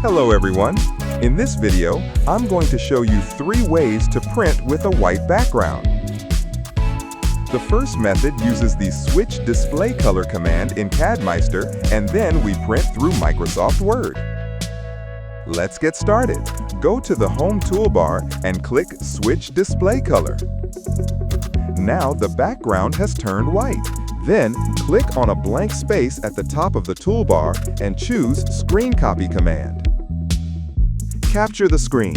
Hello everyone! In this video, I'm going to show you 3 ways to print with a white background. The first method uses the Switch Display Color command in CADmeister, and then we print through Microsoft Word. Let's get started. Go to the Home toolbar and click Switch Display Color. Now the background has turned white. Then, click on a blank space at the top of the toolbar and choose Screen Copy command. Capture the screen.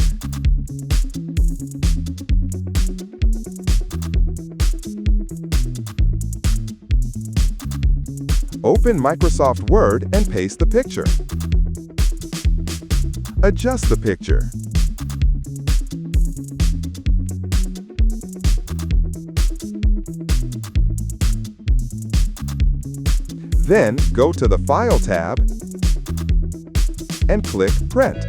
Open Microsoft Word and paste the picture. Adjust the picture. Then, go to the File tab and click Print.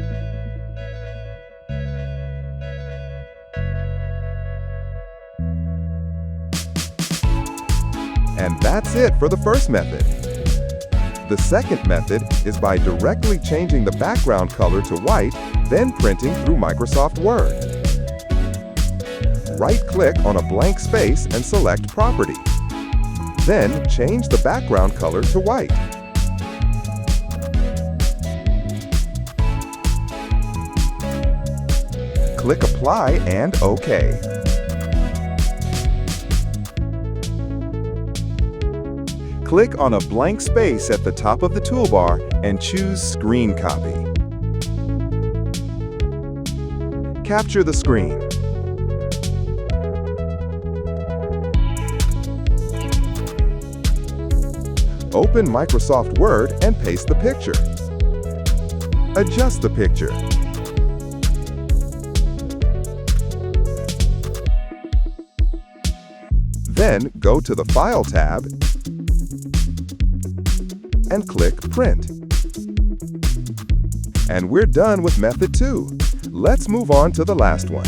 And that's it for the first method. The second method is by directly changing the background color to white, then printing through Microsoft Word. Right-click on a blank space and select Property. Then change the background color to white. Click Apply and OK. Click on a blank space at the top of the toolbar and choose Screen Copy. Capture the screen. Open Microsoft Word and paste the picture. Adjust the picture. Then go to the File tab and click Print. And we're done with method 2. Let's move on to the last one.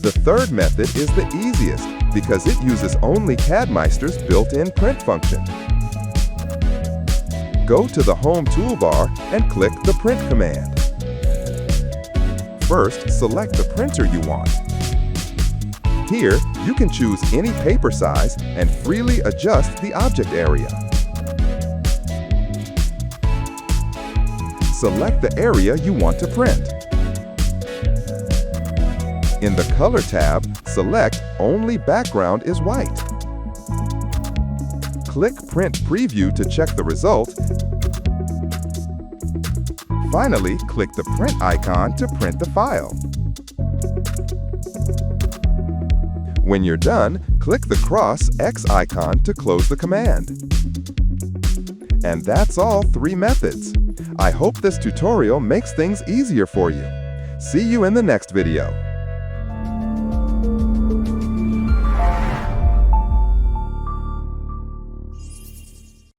The third method is the easiest because it uses only CADmeister's built-in print function. Go to the Home toolbar and click the Print command. First, select the printer you want. Here, you can choose any paper size and freely adjust the object area. Select the area you want to print. In the Color tab, select Only Background is White. Click Print Preview to check the result. Finally, click the Print icon to print the file. When you're done, click the cross X icon to close the command. And that's all 3 methods. I hope this tutorial makes things easier for you. See you in the next video.